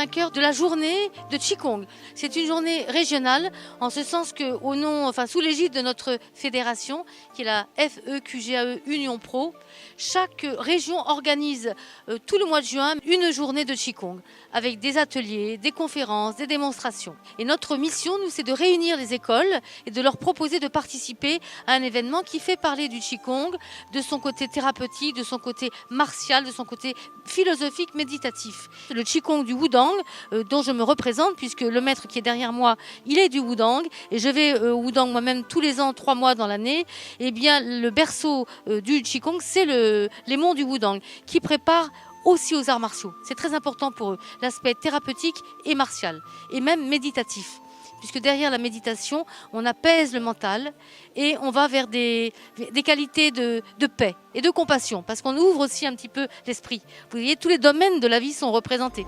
plein cœur de la journée de Qigong. C'est une journée régionale, en ce sens que, sous l'égide de notre fédération, qui est la FEQGAE Union Pro, chaque région organise tout le mois de juin une journée de Qigong, avec des ateliers, des conférences, des démonstrations. Et notre mission, nous, c'est de réunir les écoles et de leur proposer de participer à un événement qui fait parler du Qigong, de son côté thérapeutique, de son côté martial, de son côté philosophique, méditatif. Le Qigong du Wudang, dont je me représente, puisque le maître qui est derrière moi, il est du Wudang, et je vais au Wudang moi-même tous les ans, 3 mois dans l'année. Eh bien, le berceau du Qigong, c'est les monts du Wudang, qui préparent aussi aux arts martiaux. C'est très important pour eux, l'aspect thérapeutique et martial, et même méditatif. Puisque derrière la méditation, on apaise le mental et on va vers des qualités de paix et de compassion, parce qu'on ouvre aussi un petit peu l'esprit. Vous voyez, tous les domaines de la vie sont représentés.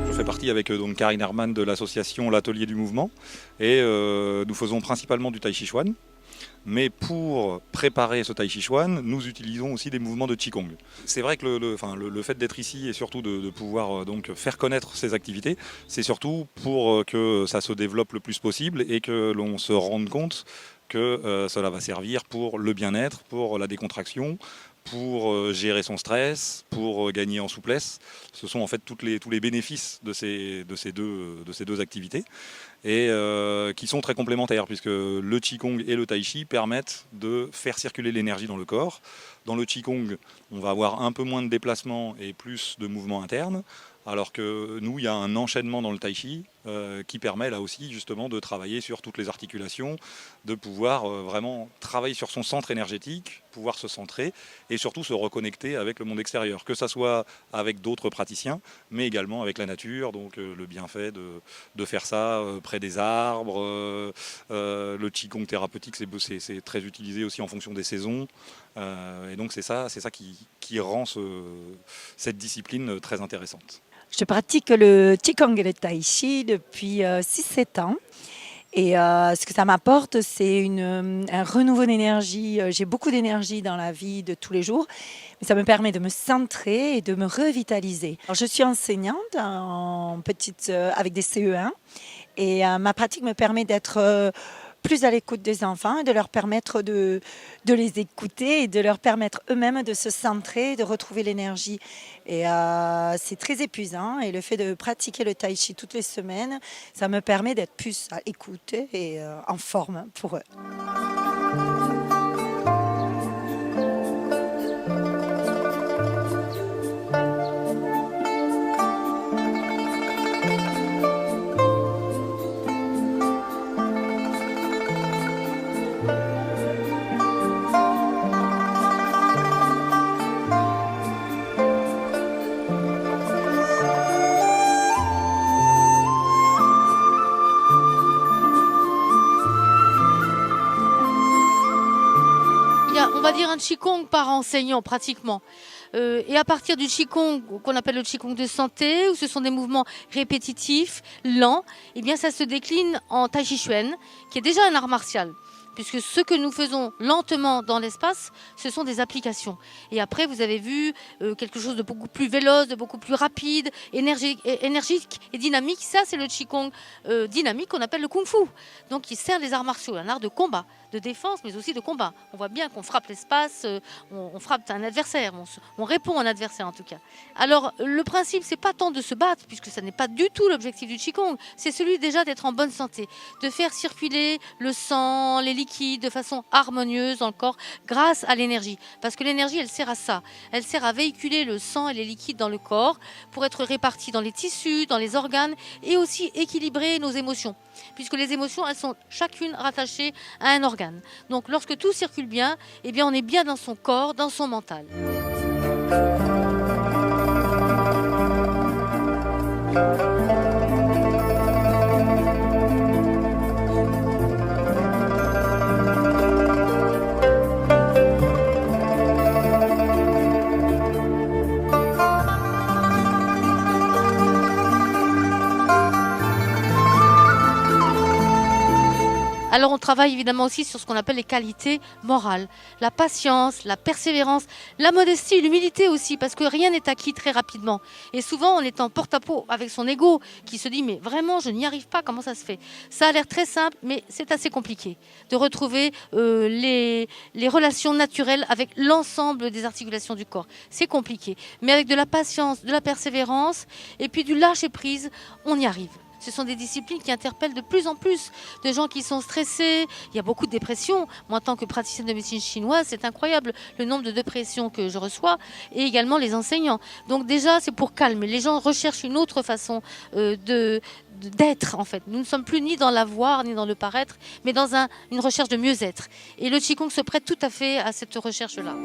Je fais partie avec donc Karine Herman de l'association L'Atelier du Mouvement et nous faisons principalement du Tai Chi Chuan. Mais pour préparer ce Tai Chi Chuan, nous utilisons aussi des mouvements de Qigong. C'est vrai que le fait d'être ici et surtout de pouvoir donc faire connaître ces activités, c'est surtout pour que ça se développe le plus possible et que l'on se rende compte que cela va servir pour le bien-être, pour la décontraction, pour gérer son stress, pour gagner en souplesse. Ce sont en fait tous les bénéfices de ces deux activités et qui sont très complémentaires, puisque le Qigong et le Tai Chi permettent de faire circuler l'énergie dans le corps. Dans le Qigong, on va avoir un peu moins de déplacement et plus de mouvements internes, alors que nous, il y a un enchaînement dans le Tai Chi qui permet là aussi justement de travailler sur toutes les articulations, de pouvoir vraiment travailler sur son centre énergétique, pouvoir se centrer et surtout se reconnecter avec le monde extérieur, que ce soit avec d'autres praticiens, mais également avec la nature, donc le bienfait de faire ça près des arbres. Le Qigong thérapeutique, c'est très utilisé aussi en fonction des saisons. Et donc c'est ça qui rend cette discipline très intéressante. Je pratique le Qigong et le Tai Chi depuis 6-7 ans. Et ce que ça m'apporte, c'est un renouveau d'énergie. J'ai beaucoup d'énergie dans la vie de tous les jours, mais ça me permet de me centrer et de me revitaliser. Alors, je suis enseignante avec des CE1 et ma pratique me permet d'être plus à l'écoute des enfants et de leur permettre de les écouter et de leur permettre eux-mêmes de se centrer, de retrouver l'énergie. Et c'est très épuisant, et le fait de pratiquer le Tai Chi toutes les semaines, ça me permet d'être plus à l'écoute et en forme pour eux. On va dire un Qigong par enseignant pratiquement. Et à partir du Qigong, qu'on appelle le Qigong de santé, où ce sont des mouvements répétitifs, lents, eh bien ça se décline en Tai Chi Chuan, qui est déjà un art martial. Puisque ce que nous faisons lentement dans l'espace, ce sont des applications. Et après, vous avez vu quelque chose de beaucoup plus véloce, de beaucoup plus rapide, énergique et dynamique. Ça, c'est le Qigong dynamique qu'on appelle le Kung Fu. Donc, qui sert les arts martiaux, un art de combat, de défense, mais aussi de combat. On voit bien qu'on frappe l'espace, on frappe un adversaire, on répond à un adversaire en tout cas. Alors, le principe, c'est pas tant de se battre, puisque ça n'est pas du tout l'objectif du Qigong. C'est celui déjà d'être en bonne santé, de faire circuler le sang, les liquide de façon harmonieuse dans le corps grâce à l'énergie. Parce que l'énergie, elle sert à ça. Elle sert à véhiculer le sang et les liquides dans le corps pour être répartis dans les tissus, dans les organes et aussi équilibrer nos émotions. Puisque les émotions, elles sont chacune rattachées à un organe. Donc lorsque tout circule bien, eh bien on est bien dans son corps, dans son mental. Alors on travaille évidemment aussi sur ce qu'on appelle les qualités morales, la patience, la persévérance, la modestie, l'humilité aussi, parce que rien n'est acquis très rapidement. Et souvent on est en porte-à-faux avec son ego qui se dit mais vraiment je n'y arrive pas, comment ça se fait? Ça a l'air très simple mais c'est assez compliqué de retrouver les relations naturelles avec l'ensemble des articulations du corps. C'est compliqué, mais avec de la patience, de la persévérance et puis du lâcher-prise, on y arrive. Ce sont des disciplines qui interpellent de plus en plus de gens qui sont stressés. Il y a beaucoup de dépression. Moi, en tant que praticienne de médecine chinoise, c'est incroyable le nombre de dépressions que je reçois et également les enseignants. Donc déjà, c'est pour calmer. Les gens recherchent une autre façon d'être, en fait. Nous ne sommes plus ni dans l'avoir, ni dans le paraître, mais dans une recherche de mieux-être. Et le Qigong se prête tout à fait à cette recherche-là.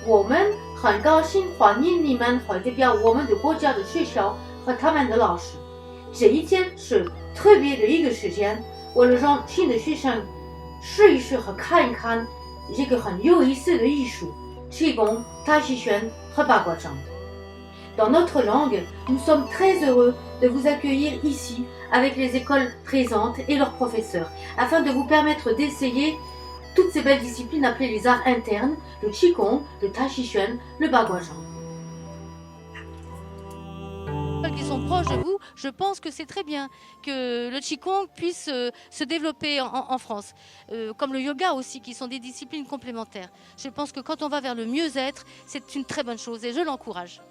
我们很高兴欢迎你们来代表我们的国家的学校和他们的老师。这一天是特别的一个时间，为了让新的学生试一试和看一看这个很有意思的艺术——气功、太极拳和八卦掌。Dans notre langue, nous sommes très heureux de vous accueillir ici avec les écoles présentes et leurs professeurs, afin de vous permettre d'essayer toutes ces belles disciplines appelées les arts internes, le Qigong, le Tai Chi Chuan, le Baguazhang. Qui sont proches de vous, je pense que c'est très bien que le Qigong puisse se développer en France, comme le yoga aussi, qui sont des disciplines complémentaires. Je pense que quand on va vers le mieux-être, c'est une très bonne chose et je l'encourage.